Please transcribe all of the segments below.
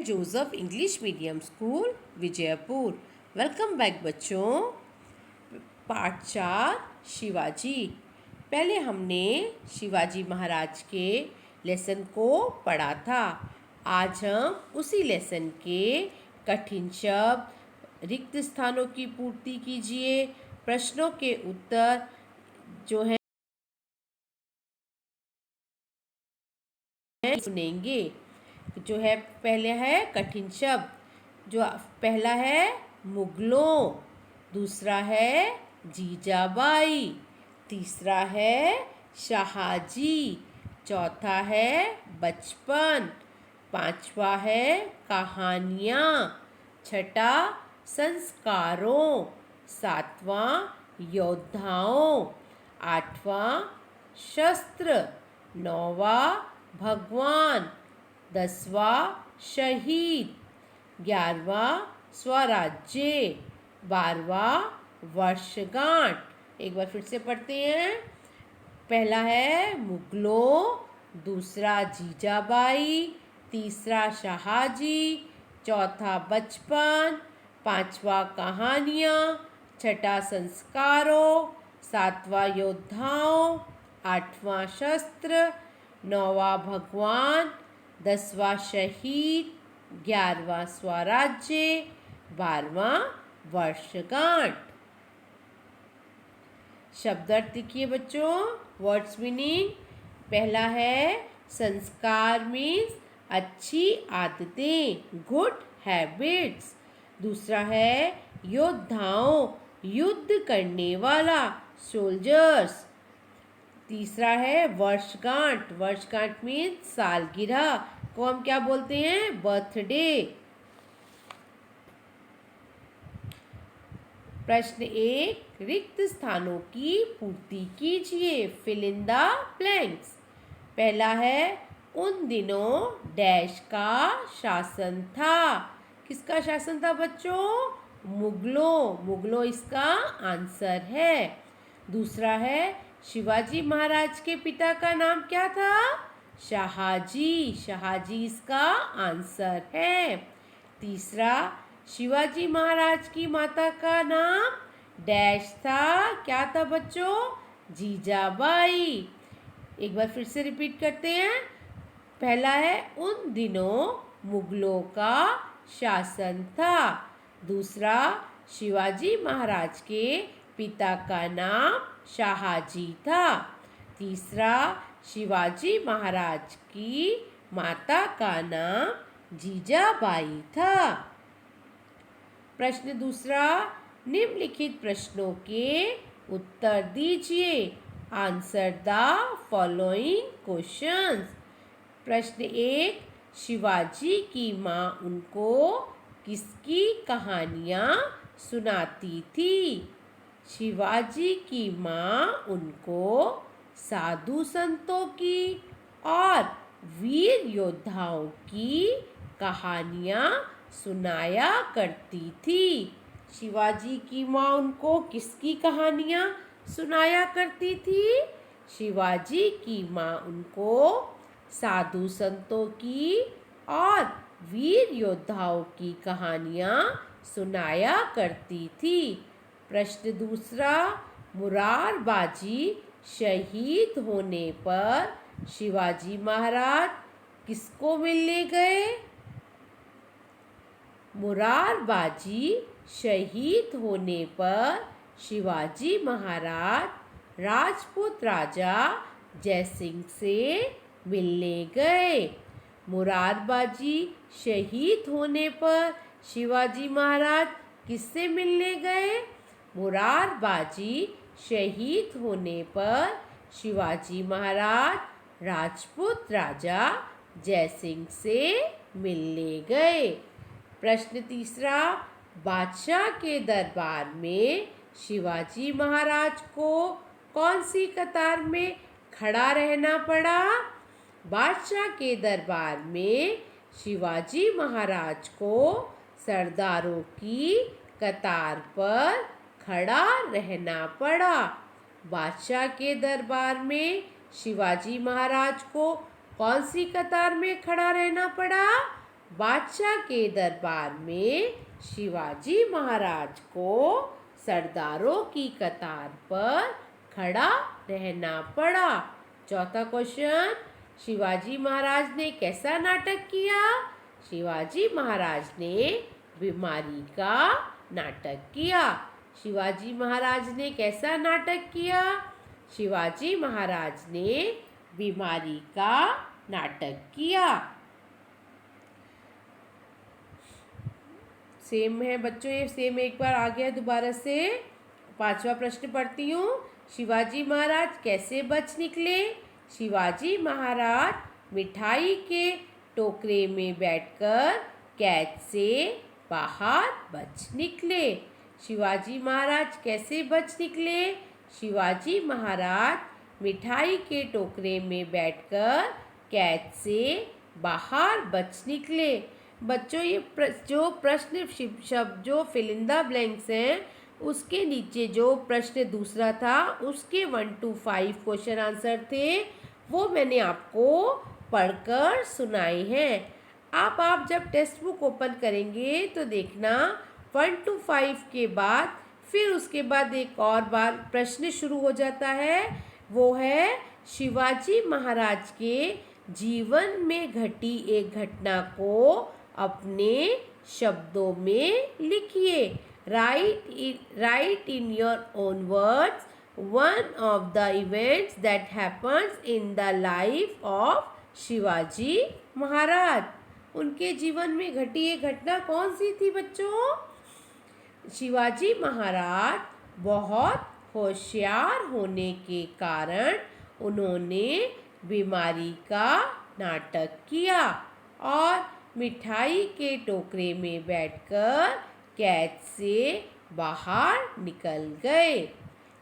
Joseph English medium school Vijaypur. Welcome back बच्चों। पाठ 4 शिवाजी। पहले हमने शिवाजी महाराज के लेसन को पढ़ा था। आज हम उसी लेसन के कठिन शब्द, रिक्त स्थानों की पूर्ति कीजिए, प्रश्नों के उत्तर जो है सुनेंगे। जो है पहले है कठिन शब्द। जो पहला है मुगलों, दूसरा है जीजाबाई, तीसरा है शाहाजी, चौथा है बचपन, पांचवा है कहानियाँ, छठा संस्कारों, सातवां योद्धाओं, आठवां शस्त्र, नौवां भगवान, 10वां शहीद, 11वां स्वराज्य, 12वां वर्षगांठ। एक बार फिर से पढ़ते हैं। पहला है मुगलों, दूसरा जीजाबाई, तीसरा शाहाजी, चौथा बचपन, पांचवा कहानियाँ, छठा संस्कारों, सातवां योद्धाओं, आठवां शस्त्र, नौवां भगवान, 10वां शहीद, 11वां स्वराज्य, 12वां वर्षगांठ। शब्द अर्थ लिखिए बच्चों। Words meaning. पहला है संस्कार मीन्स अच्छी आदतें, गुड हैबिट्स। दूसरा है योद्धाओं, युद्ध करने वाला, सोल्जर्स। तीसरा है वर्षगांठ, वर्षगांठ मीन्स सालगिरह को हम क्या बोलते हैं? बर्थडे। प्रश्न 1, रिक्त स्थानों की पूर्ति कीजिए, फिल इन द ब्लैंक्स। पहला है उन दिनों डैश का शासन था। किसका शासन था बच्चों? मुगलों। मुगलों इसका आंसर है। दूसरा है शिवाजी महाराज के पिता का नाम क्या था? शाहाजी। शाहाजी इसका आंसर है। तीसरा शिवाजी महाराज की माता का नाम डैश था। क्या था बच्चों? जीजाबाई। एक बार फिर से रिपीट करते हैं। पहला है उन दिनों मुगलों का शासन था। दूसरा शिवाजी महाराज के पिता का नाम शाहाजी था। तीसरा शिवाजी महाराज की माता का नाम जीजाबाई था। प्रश्न दूसरा, निम्नलिखित प्रश्नों के उत्तर दीजिए। Answer the following questions. प्रश्न 1, शिवाजी की माँ उनको किसकी कहानियाँ सुनाती थी? शिवाजी की माँ उनको साधु संतों की और वीर योद्धाओं की कहानियाँ सुनाया करती थी। शिवाजी की माँ उनको किसकी कहानियाँ सुनाया करती थी? शिवाजी की माँ उनको साधु संतों की और वीर योद्धाओं की कहानियाँ सुनाया करती थी। प्रश्न दूसरा, मुरारबाजी शहीद होने पर शिवाजी महाराज किसको मिलने गए? मुरारबाजी शहीद होने पर शिवाजी महाराज राजपूत राजा जयसिंह से मिलने गए। मुरारबाजी शहीद होने पर शिवाजी महाराज किससे मिलने गए? मुरारबाजी शहीद होने पर शिवाजी महाराज राजपूत राजा जयसिंह से मिलने गए। प्रश्न तीसरा, बादशाह के दरबार में शिवाजी महाराज को कौन सी कतार में खड़ा रहना पड़ा? बादशाह के दरबार में शिवाजी महाराज को सरदारों की कतार पर खड़ा रहना पड़ा। बादशाह के दरबार में शिवाजी महाराज को कौन सी कतार में खड़ा रहना पड़ा? बादशाह के दरबार में शिवाजी महाराज को सरदारों की कतार पर खड़ा रहना पड़ा। चौथा क्वेश्चन, शिवाजी महाराज ने कैसा नाटक किया? शिवाजी महाराज ने बीमारी का नाटक किया। शिवाजी महाराज ने कैसा नाटक किया? शिवाजी महाराज ने बीमारी का नाटक किया। सेम है बच्चों, ये सेम एक बार आ गया दोबारा से। पांचवा प्रश्न पढ़ती हूँ। शिवाजी महाराज कैसे बच निकले? शिवाजी महाराज मिठाई के टोकरे में बैठकर कैद से बाहर बच निकले। शिवाजी महाराज कैसे बच निकले? शिवाजी महाराज मिठाई के टोकरे में बैठकर कैद से बाहर बच निकले। बच्चों ये जो प्रश्न शब्द जो फिल इन द ब्लैंक्स हैं उसके नीचे जो प्रश्न दूसरा था उसके 1 to 5 क्वेश्चन आंसर थे, वो मैंने आपको पढ़कर सुनाए हैं। आप जब टेक्स्ट बुक ओपन करेंगे तो देखना 1 to 5 के बाद फिर उसके बाद एक और बार प्रश्न शुरू हो जाता है, वो है शिवाजी महाराज के जीवन में घटी एक घटना को अपने शब्दों में लिखिए। Right in your own words one of the events that happens in the life of Shivaji Maharaj. उनके जीवन में घटी एक घटना कौन सी थी बच्चों? शिवाजी महाराज बहुत होशियार होने के कारण उन्होंने बीमारी का नाटक किया और मिठाई के टोकरे में बैठकर कैद से बाहर निकल गए।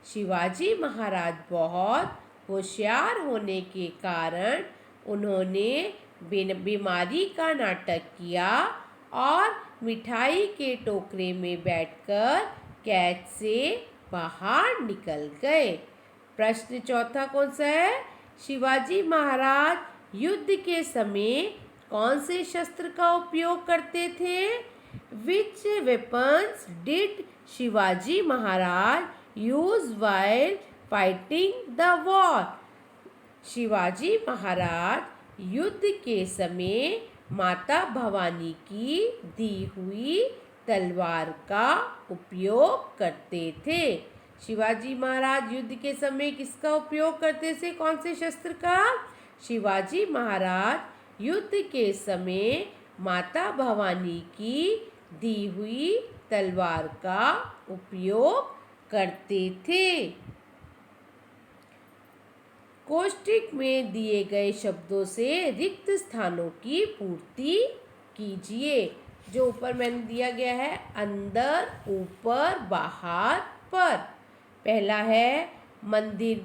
शिवाजी महाराज बहुत होशियार होने के कारण उन्होंने बीमारी का नाटक किया और मिठाई के टोकरे में बैठकर कैद से बाहर निकल गए। प्रश्न चौथा कौन सा है? शिवाजी महाराज युद्ध के समय कौन से शस्त्र का उपयोग करते थे? Which weapons did Shivaji Maharaj use while fighting the war? Shivaji Maharaj युद्ध के समय माता भवानी की दी हुई तलवार का उपयोग करते थे। शिवाजी महाराज युद्ध के समय किसका उपयोग करते थे? कौन से शस्त्र का? शिवाजी महाराज युद्ध के समय माता भवानी की दी हुई तलवार का उपयोग करते थे। कोष्ठक में दिए गए शब्दों से रिक्त स्थानों की पूर्ति कीजिए। जो ऊपर मैंने दिया गया है, अंदर, ऊपर, बाहर, पर। पहला है मंदिर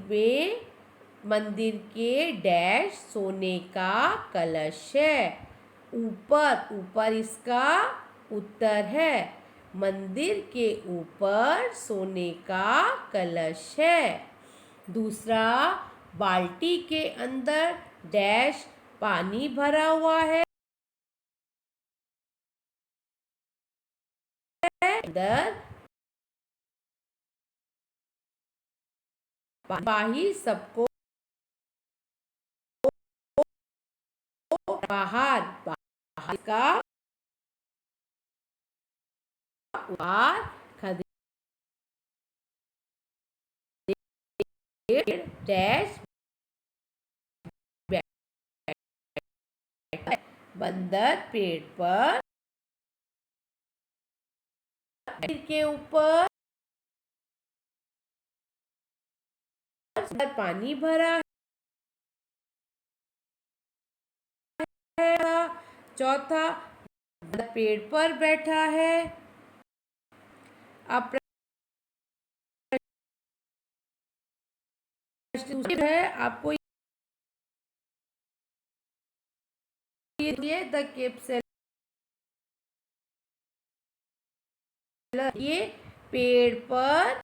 के डैश सोने का कलश है। ऊपर इसका उत्तर है। मंदिर के ऊपर सोने का कलश है। दूसरा, बाल्टी के अंदर डैश पानी भरा हुआ है। अंदर बाही सबको बाहर का डैश बंदर पेड़ पर के ऊपर पानी भरा है। चौथा, पेड़ पर बैठा है। अब है आपको ये द केप सेलर, ये पेड़ पर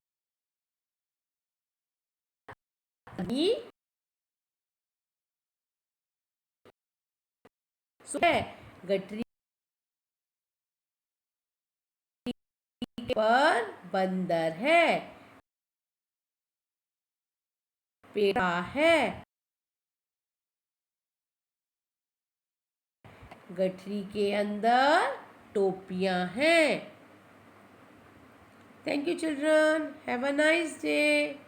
गठरी पर बंदर है। पेड़ा है। गठरी के अंदर टोपियां हैं। Thank you, children. Have a nice day.